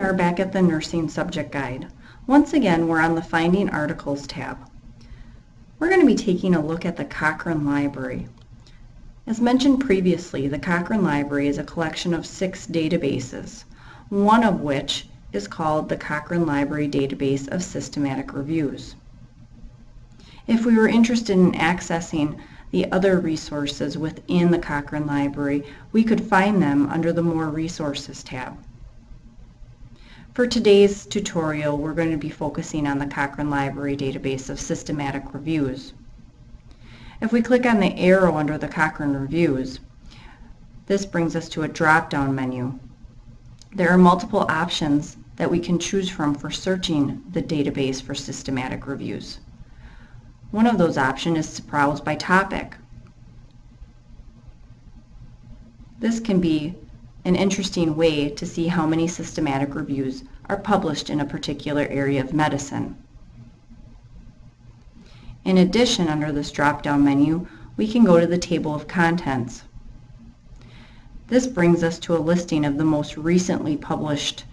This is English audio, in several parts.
We are back at the Nursing Subject Guide. Once again, we're on the Finding Articles tab. We're going to be taking a look at the Cochrane Library. As mentioned previously, the Cochrane Library is a collection of 6 databases, one of which is called the Cochrane Library Database of Systematic Reviews. If we were interested in accessing the other resources within the Cochrane Library, we could find them under the More Resources tab. For today's tutorial, we're going to be focusing on the Cochrane Library Database of Systematic Reviews. If we click on the arrow under the Cochrane Reviews, this brings us to a drop-down menu. There are multiple options that we can choose from for searching the database for systematic reviews. One of those options is to browse by topic. This can be an interesting way to see how many systematic reviews are published in a particular area of medicine. In addition, under this drop-down menu, we can go to the table of contents. This brings us to a listing of the most recently published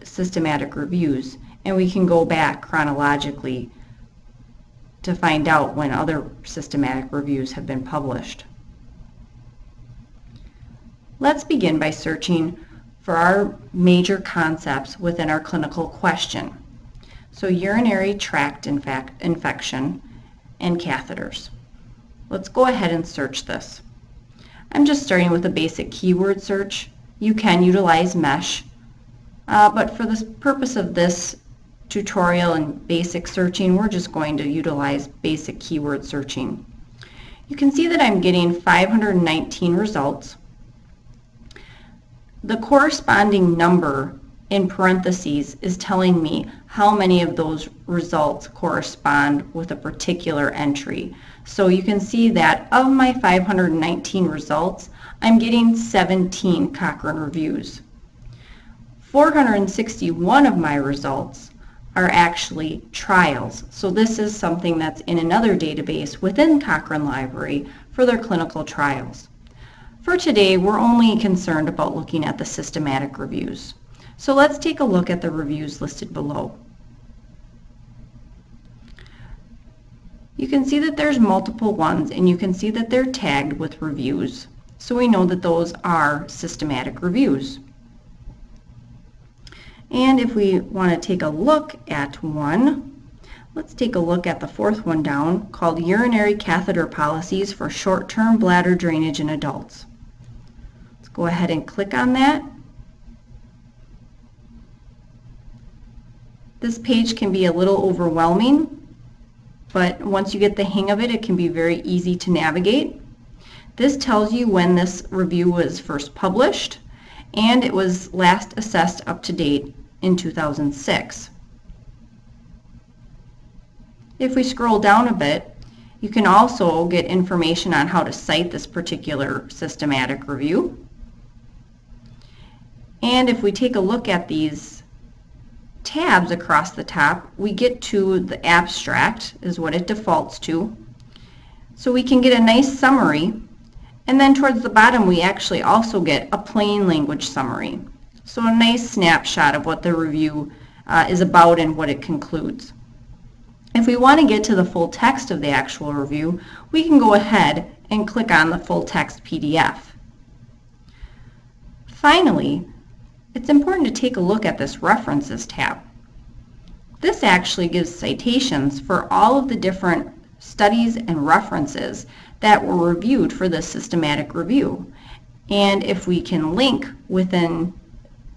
systematic reviews, and we can go back chronologically to find out when other systematic reviews have been published. Let's begin by searching for our major concepts within our clinical question. So urinary tract infection and catheters. Let's go ahead and search this. I'm just starting with a basic keyword search. You can utilize MESH, but for the purpose of this tutorial and basic searching, we're just going to utilize basic keyword searching. You can see that I'm getting 519 results. The corresponding number in parentheses is telling me how many of those results correspond with a particular entry. So you can see that of my 519 results, I'm getting 17 Cochrane reviews. 461 of my results are actually trials. So this is something that's in another database within Cochrane Library for their clinical trials. For today, we're only concerned about looking at the systematic reviews. So let's take a look at the reviews listed below. You can see that there's multiple ones, and you can see that they're tagged with reviews. So we know that those are systematic reviews. And if we want to take a look at one, let's take a look at the 4th one down, called Urinary Catheter Policies for Short-Term Bladder Drainage in Adults. Let's go ahead and click on that. This page can be a little overwhelming, but once you get the hang of it, it can be very easy to navigate. This tells you when this review was first published, and it was last assessed up to date in 2006. If we scroll down a bit, you can also get information on how to cite this particular systematic review. And if we take a look at these tabs across the top, we get to the abstract is what it defaults to. So we can get a nice summary, and then towards the bottom we actually also get a plain language summary. So a nice snapshot of what the review is about and what it concludes. If we want to get to the full text of the actual review, we can go ahead and click on the full text PDF. Finally, it's important to take a look at this References tab. This actually gives citations for all of the different studies and references that were reviewed for this systematic review. And if we can link within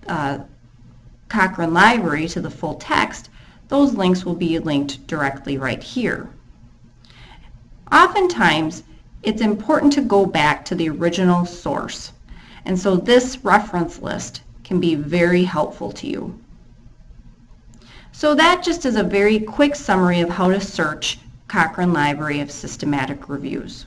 Cochrane Library to the full text, those links will be linked directly right here. Oftentimes, it's important to go back to the original source, and so this reference list can be very helpful to you. So that just is a very quick summary of how to search Cochrane Library of Systematic Reviews.